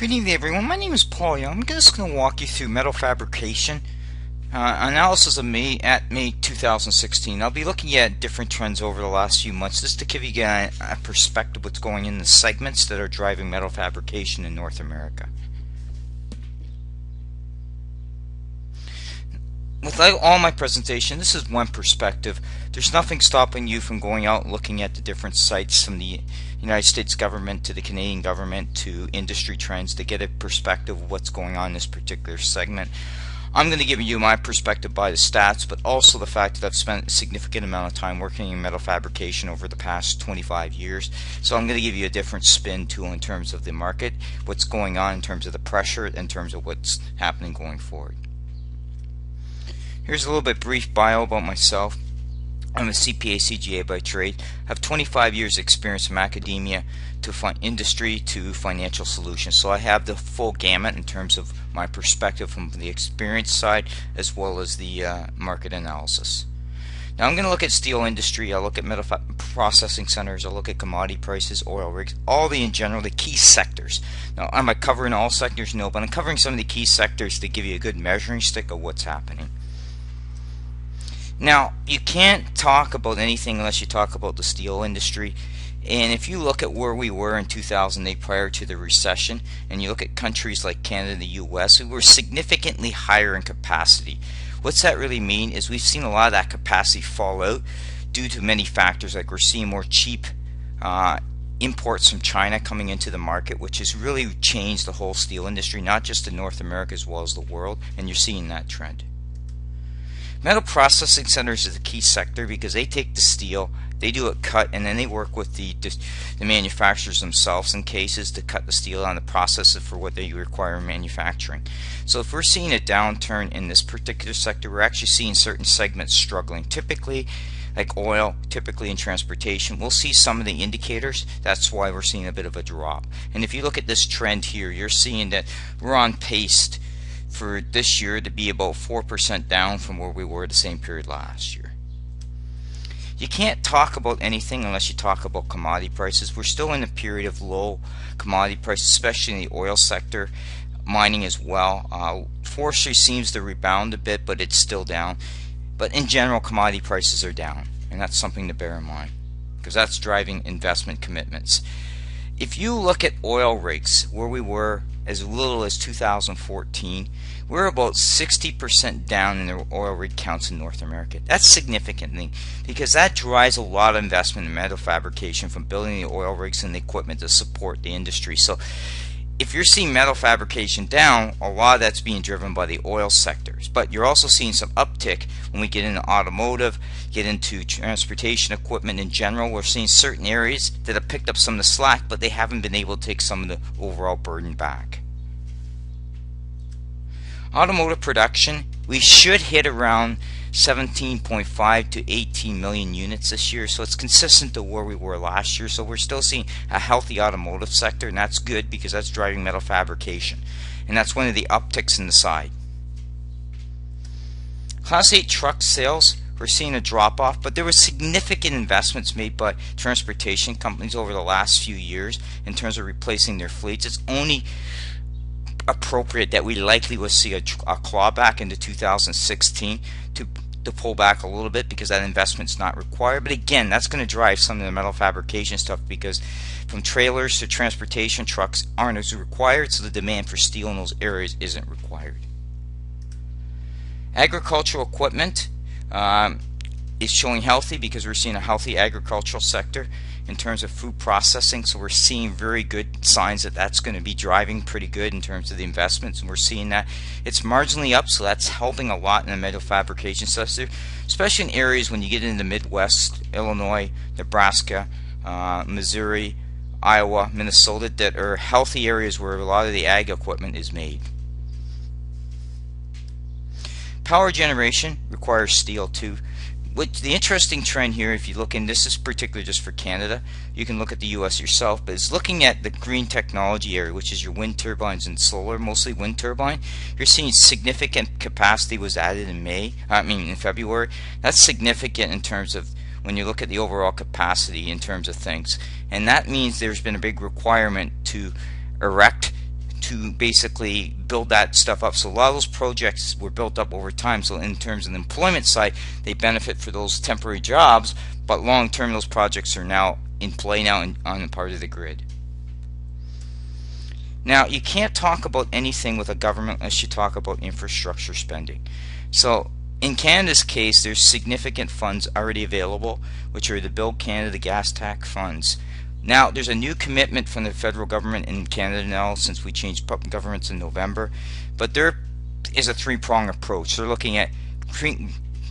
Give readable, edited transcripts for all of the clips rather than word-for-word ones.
Good evening, everyone. My name is Paul Young. I'm just going to walk you through metal fabrication analysis of May 2016. I'll be looking at different trends over the last few months just to give you a perspective of what's going in the segments that are driving metal fabrication in North America. With all my presentation, this is one perspective. There's nothing stopping you from going out and looking at the different sites from the United States government to the Canadian government to industry trends to get a perspective of what's going on in this particular segment. I'm going to give you my perspective by the stats, but also the fact that I've spent a significant amount of time working in metal fabrication over the past 25 years. So I'm going to give you a different spin too in terms of the market, what's going on in terms of the pressure, in terms of what's happening going forward. Here's a little bit brief bio about myself. I'm a CPA CGA by trade. I have 25 years experience from academia to industry to financial solutions. So I have the full gamut in terms of my perspective from the experience side as well as the market analysis. Now I'm going to look at steel industry, I'll look at metal processing centers, I'll look at commodity prices, oil rigs, all the in general, the key sectors. Now am I covering all sectors? No, but I'm covering some of the key sectors to give you a good measuring stick of what's happening. Now, you can't talk about anything unless you talk about the steel industry. And if you look at where we were in 2008 prior to the recession, and you look at countries like Canada and the US, we were significantly higher in capacity. What's that really mean is we've seen a lot of that capacity fall out due to many factors, like we're seeing more cheap imports from China coming into the market, which has really changed the whole steel industry, not just in North America as well as the world, and you're seeing that trend. Metal processing centers is a key sector because they take the steel, they do it cut, and then they work with the manufacturers themselves in cases to cut the steel on the processes for what they require in manufacturing. So if we're seeing a downturn in this particular sector, we're actually seeing certain segments struggling. Typically, like oil, typically in transportation, we'll see some of the indicators. That's why we're seeing a bit of a drop. And if you look at this trend here, you're seeing that we're on pace for this year to be about 4% down from where we were the same period last year. You can't talk about anything unless you talk about commodity prices. We're still in a period of low commodity prices, especially in the oil sector, mining as well. Forestry seems to rebound a bit, but it's still down. But in general, commodity prices are down, and that's something to bear in mind because that's driving investment commitments. If you look at oil rigs, where we were as little as 2014, we're about 60% down in the oil rig counts in North America. That's significant because that drives a lot of investment in metal fabrication from building the oil rigs and the equipment to support the industry. So if you're seeing metal fabrication down, a lot of that's being driven by the oil sectors. But you're also seeing some uptick when we get into automotive, get into transportation equipment in general. We're seeing certain areas that have picked up some of the slack, but they haven't been able to take some of the overall burden back. Automotive production, we should hit around 17.5 to 18 million units this year, so it's consistent to where we were last year. So we're still seeing a healthy automotive sector, and that's good because that's driving metal fabrication, and that's one of the upticks in the side. Class 8 truck sales, we're seeing a drop off, but there were significant investments made by transportation companies over the last few years in terms of replacing their fleets. It's only appropriate that we likely will see a clawback into 2016 to pull back a little bit because that investment's not required. But again, that's going to drive some of the metal fabrication stuff because from trailers to transportation, trucks aren't as required, so the demand for steel in those areas isn't required. Agricultural equipment is showing healthy because we're seeing a healthy agricultural sector in terms of food processing, so we're seeing very good signs that that's going to be driving pretty good in terms of the investments, and we're seeing that it's marginally up, so that's helping a lot in the metal fabrication sector, especially in areas when you get into the Midwest, Illinois, Nebraska, Missouri, Iowa, Minnesota, that are healthy areas where a lot of the ag equipment is made. Power generation requires steel too. The interesting trend here, if you look in, this is particularly just for Canada, you can look at the US yourself, but it's looking at the green technology area, which is your wind turbines and solar, mostly wind turbine. You're seeing significant capacity was added in February. That's significant in terms of when you look at the overall capacity in terms of things, and that means there's been a big requirement to erect to basically build that stuff up. So a lot of those projects were built up over time. So in terms of the employment side, they benefit for those temporary jobs, but long term those projects are now in play now on the part of the grid. Now, you can't talk about anything with a government unless you talk about infrastructure spending. So in Canada's case, there's significant funds already available, which are the Build Canada gas tax funds. Now, there's a new commitment from the federal government in Canada now since we changed governments in November, but there is a three-pronged approach. They're looking at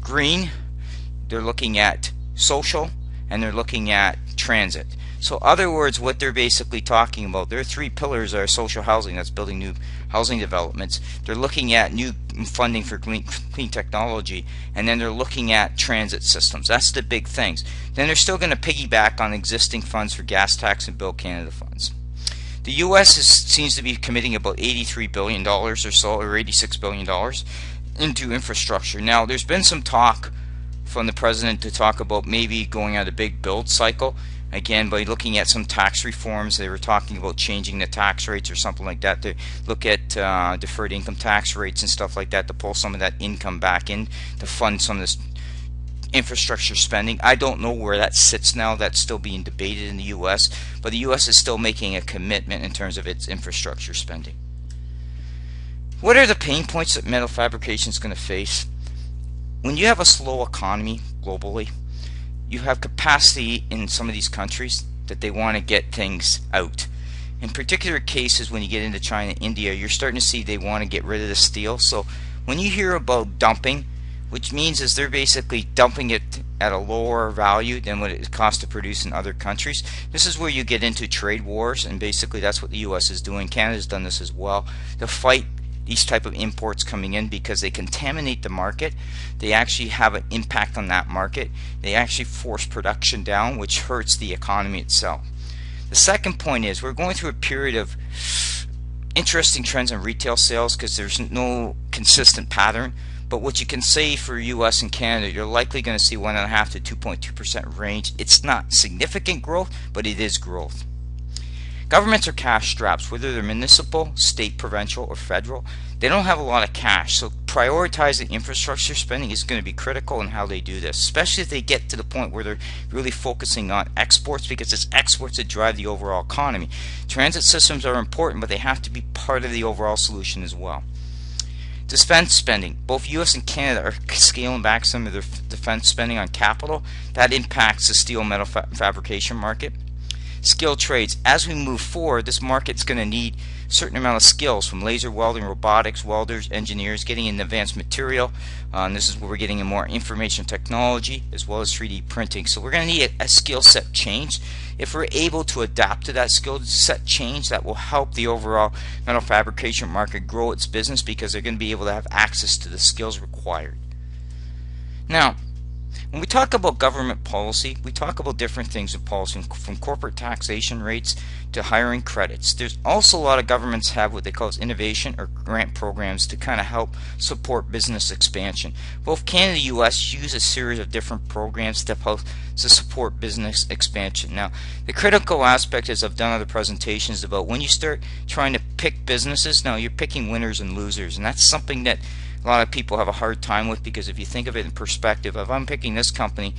green, they're looking at social, and they're looking at transit. So other words, what they're basically talking about, their three pillars are social housing, that's building new housing developments. They're looking at new funding for clean technology, and then they're looking at transit systems. That's the big things. Then they're still going to piggyback on existing funds for gas tax and Build Canada funds. The U.S. seems to be committing about $83 billion or so, or $86 billion into infrastructure. Now, there's been some talk from the president to talk about maybe going on a big build cycle. Again, by looking at some tax reforms, they were talking about changing the tax rates or something like that to look at deferred income tax rates and stuff like that to pull some of that income back in to fund some of this infrastructure spending. I don't know where that sits now. That's still being debated in the U.S., but the U.S. is still making a commitment in terms of its infrastructure spending. What are the pain points that metal fabrication is going to face? When you have a slow economy globally, you have capacity in some of these countries that they want to get things out. In particular cases, when you get into China, India, you're starting to see they want to get rid of the steel. So when you hear about dumping, which means is they're basically dumping it at a lower value than what it costs to produce in other countries. This is where you get into trade wars, and basically that's what the U.S. is doing. Canada's done this as well to fight these type of imports coming in because they contaminate the market. They actually have an impact on that market. They actually force production down, which hurts the economy itself. The second point is we're going through a period of interesting trends in retail sales because there's no consistent pattern. But what you can say for US and Canada, you're likely going to see 1.5 to 2.2% range. It's not significant growth, but it is growth. Governments are cash straps, whether they're municipal, state, provincial, or federal. They don't have a lot of cash, so prioritizing infrastructure spending is going to be critical in how they do this, especially if they get to the point where they're really focusing on exports, because it's exports that drive the overall economy. Transit systems are important, but they have to be part of the overall solution as well. Defense spending. Both U.S. and Canada are scaling back some of their defense spending on capital. That impacts the steel metal fabrication market. Skilled trades. As we move forward, this market's going to need a certain amount of skills from laser welding, robotics, welders, engineers, getting in advanced material. And this is where we're getting in more information technology as well as 3D printing. So we're going to need a skill set change. If we're able to adapt to that skill set change, that will help the overall metal fabrication market grow its business because they're going to be able to have access to the skills required. Now, when we talk about government policy, we talk about different things in policy, from corporate taxation rates to hiring credits. There's also a lot of governments have what they call innovation or grant programs to kind of help support business expansion. Both Canada and the U.S. use a series of different programs to support business expansion. Now, the critical aspect, as I've done other presentations, about when you start trying to pick businesses, now you're picking winners and losers, and that's something that a lot of people have a hard time with, because if you think of it in perspective, if I'm picking this company,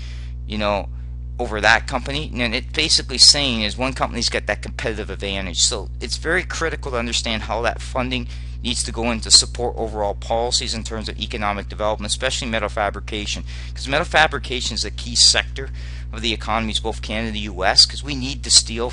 over that company, and it's basically saying is one company's got that competitive advantage. So it's very critical to understand how that funding needs to go in to support overall policies in terms of economic development, especially metal fabrication, because metal fabrication is a key sector of the economies, both Canada and the U.S., because we need the steel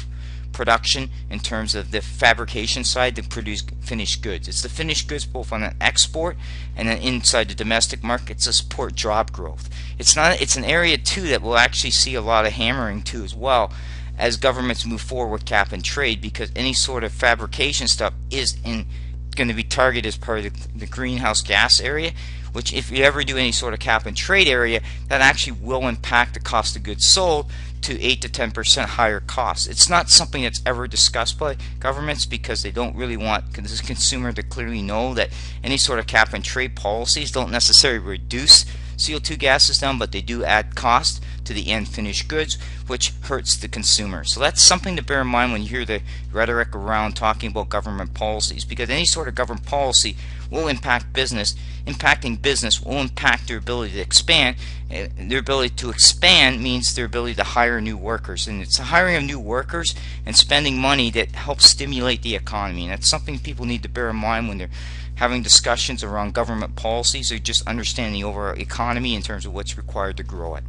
production in terms of the fabrication side to produce finished goods. It's the finished goods both on an export and then inside the domestic market to support job growth. It's an area too that will actually see a lot of hammering too as well as governments move forward with cap and trade, because any sort of fabrication stuff is going to be targeted as part of the greenhouse gas area, which if you ever do any sort of cap and trade area, that actually will impact the cost of goods sold to 8 to 10% higher costs. It's not something that's ever discussed by governments because they don't really want the consumer to clearly know that any sort of cap and trade policies don't necessarily reduce CO2 gases down, but they do add cost to the end finished goods, which hurts the consumer. So that's something to bear in mind when you hear the rhetoric around talking about government policies, because any sort of government policy will impact business. Impacting business will impact their ability to expand. Their ability to expand means their ability to hire new workers, and it's the hiring of new workers and spending money that helps stimulate the economy. And that's something people need to bear in mind when they're having discussions around government policies, or just understanding the overall economy in terms of what's required to grow it.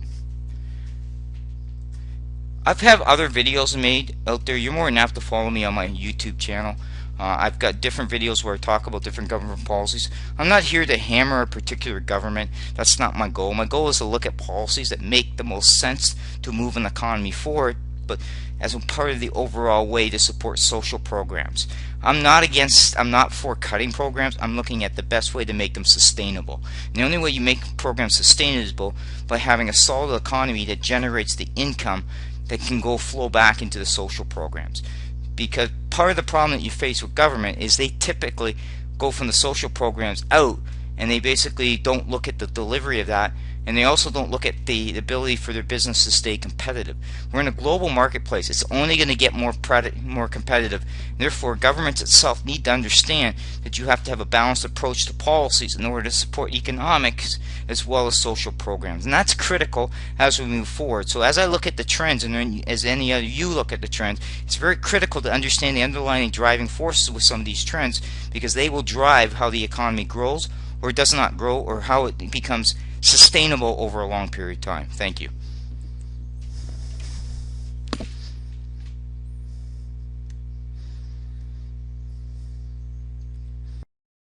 I've had other videos made out there. You're more than happy to follow me on my YouTube channel. I've got different videos where I talk about different government policies. I'm not here to hammer a particular government. That's not my goal. My goal is to look at policies that make the most sense to move an economy forward, but as a part of the overall way to support social programs. I'm not for cutting programs. I'm looking at the best way to make them sustainable. And the only way you make programs sustainable by having a solid economy that generates the income that can flow back into the social programs. Because part of the problem that you face with government is they typically go from the social programs out, and they basically don't look at the delivery of that, and they also don't look at the ability for their business to stay competitive. We're in a global marketplace. It's only going to get more competitive. Therefore, governments itself need to understand that you have to have a balanced approach to policies in order to support economics as well as social programs. And that's critical as we move forward. So as I look at the trends, and as any other you look at the trends, it's very critical to understand the underlying driving forces with some of these trends, because they will drive how the economy grows or does not grow, or how it becomes sustainable over a long period of time. Thank you.